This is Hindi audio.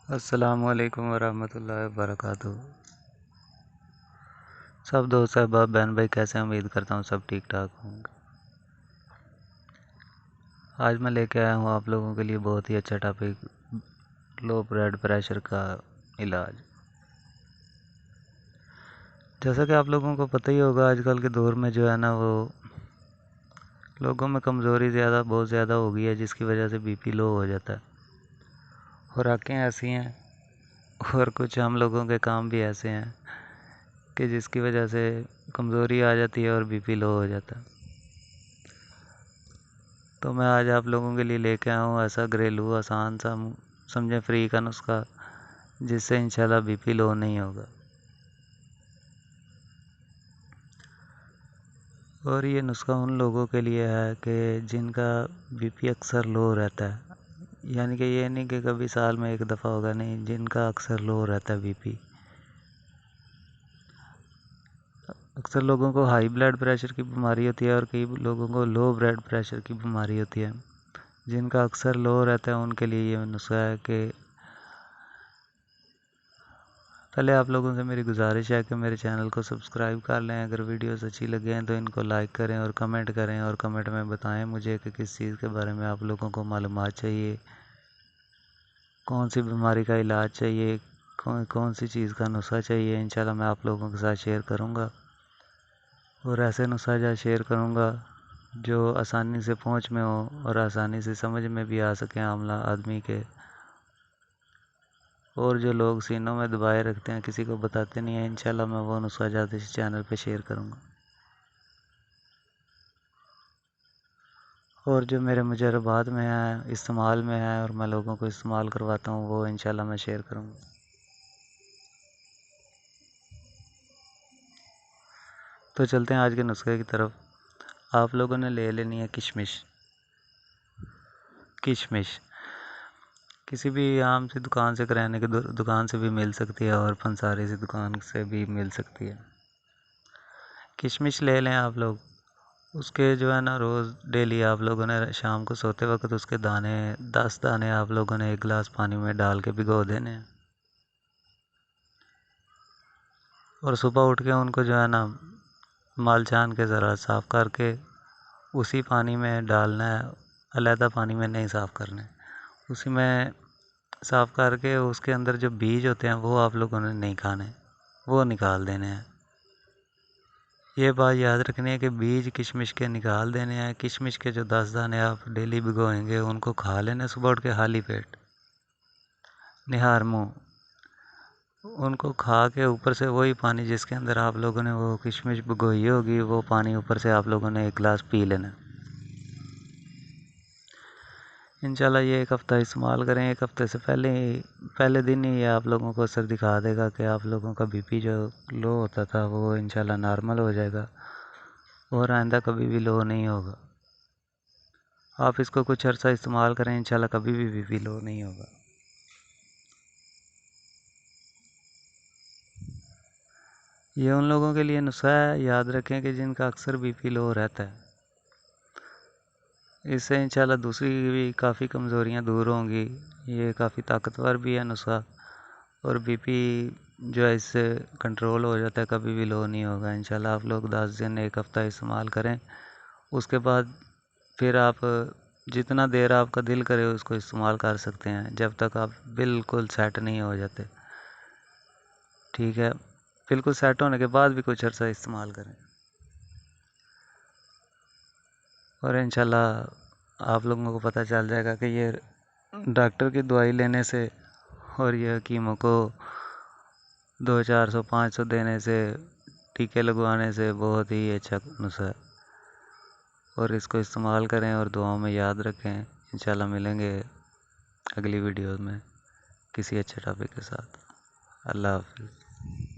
अस्सलामुअलैकुम वरहमतुल्लाहि वबरकातुहू। सब दोस्त अहबाब बहन भाई कैसे हैं? उम्मीद करता हूँ सब ठीक ठाक होंगे। आज मैं लेके आया हूँ आप लोगों के लिए बहुत ही अच्छा टॉपिक, लो ब्लड प्रेशर का इलाज। जैसा कि आप लोगों को पता ही होगा, आजकल के दौर में जो है ना, वो लोगों में कमज़ोरी बहुत ज़्यादा हो गई है, जिसकी वजह से बीपी लो हो जाता है। खुराकें ऐसी हैं और कुछ हम लोगों के काम भी ऐसे हैं कि जिसकी वजह से कमज़ोरी आ जाती है और बीपी लो हो जाता है। तो मैं आज आप लोगों के लिए लेके आया हूँ ऐसा घरेलू आसान सा समझें फ्री का नुस्खा, जिससे इंशाल्लाह बीपी लो नहीं होगा। और ये नुस्खा उन लोगों के लिए है कि जिनका बीपी अक्सर लो रहता है, यानी कि ये नहीं कि कभी साल में एक दफ़ा होगा, नहीं, जिनका अक्सर लो रहता है बीपी। अक्सर लोगों को हाई ब्लड प्रेशर की बीमारी होती है और कई लोगों को लो ब्लड प्रेशर की बीमारी होती है। जिनका अक्सर लो रहता है उनके लिए ये नुस्खा है कि पहले आप लोगों से मेरी गुजारिश है कि मेरे चैनल को सब्सक्राइब कर लें। अगर वीडियोस अच्छी लगे हैं तो इनको लाइक करें और कमेंट करें, और कमेंट में बताएं मुझे कि किस चीज़ के बारे में आप लोगों को मालूमात चाहिए, कौन सी बीमारी का इलाज चाहिए, कौन सी चीज़ का नुस्खा चाहिए। इंशाल्लाह मैं आप लोगों के साथ शेयर करूँगा, और ऐसे नुस्खा शेयर करूँगा जो आसानी से पहुँच में हो और आसानी से समझ में भी आ सकें आमला आदमी के। और जो लोग सीनों में दबाए रखते हैं, किसी को बताते नहीं हैं, इंशाल्लाह मैं वो नुस्खा जाते इस चैनल पे शेयर करूँगा। और जो मेरे मुजरबात में है, इस्तेमाल में है, और मैं लोगों को इस्तेमाल करवाता हूँ, वो इंशाल्लाह मैं शेयर करूँगा। तो चलते हैं आज के नुस्खे की तरफ। आप लोगों ने ले लेनी है किशमिश। किशमिश किसी भी आम सी दुकान से, किराने की दुकान से भी मिल सकती है, और पंसारी से दुकान से भी मिल सकती है। किशमिश ले लें आप लोग। उसके जो है ना, रोज़ डेली आप लोगों ने शाम को सोते वक्त उसके दाने 10 दाने आप लोगों ने एक गिलास पानी में डाल के भिगो देने हैं, और सुबह उठ के उनको जो है ना, माल छान के ज़रा साफ़ करके उसी पानी में डालना है। अलहदा पानी में नहीं साफ़ करना है, उसी में साफ़ करके उसके अंदर जो बीज होते हैं वो आप लोगों ने नहीं खाने, वो निकाल देने हैं। ये बात याद रखनी है कि बीज किशमिश के निकाल देने हैं। किशमिश के जो 10 दाने आप डेली भिगोएंगे उनको खा लेने सुबह उठ के खाली पेट, निहार मुँह। उनको खा के ऊपर से वही पानी जिसके अंदर आप लोगों ने वो किशमिश भिगोई होगी, वो पानी ऊपर से आप लोगों ने एक गिलास पी लेना। इंशाल्लाह ये एक हफ़्ता इस्तेमाल करें। एक हफ़्ते से पहले दिन ही ये आप लोगों को असर दिखा देगा कि आप लोगों का बीपी जो लो होता था वो इंशाल्लाह नॉर्मल हो जाएगा, और आइंदा कभी भी लो नहीं होगा। आप इसको कुछ अर्सा इस्तेमाल करें, इंशाल्लाह कभी भी बीपी लो नहीं होगा। ये उन लोगों के लिए नुस्खा है, याद रखें, कि जिनका अक्सर बीपी लो रहता है। इससे इंशाल्लाह दूसरी भी काफ़ी कमज़ोरियाँ दूर होंगी। ये काफ़ी ताकतवर भी है नुस्खा, और बीपी जो है इससे कंट्रोल हो जाता है, कभी भी लो नहीं होगा। इंशाल्लाह आप लोग 10 दिन एक हफ़्ता इस्तेमाल करें, उसके बाद फिर आप जितना देर आपका दिल करे उसको इस्तेमाल कर सकते हैं, जब तक आप बिल्कुल सेट नहीं हो जाते। ठीक है, बिल्कुल सेट होने के बाद भी कुछ अर्सा इस्तेमाल करें, और इंशाल्लाह आप लोगों को पता चल जाएगा कि ये डॉक्टर की दवाई लेने से और ये हकीमों को 200-400-500 देने से, टीके लगवाने से बहुत ही अच्छा नुस्खा है। और इसको इस्तेमाल करें और दुआओं में याद रखें। इंशाल्लाह मिलेंगे अगली वीडियो में किसी अच्छे टॉपिक के साथ। अल्लाह हाफ़िज़।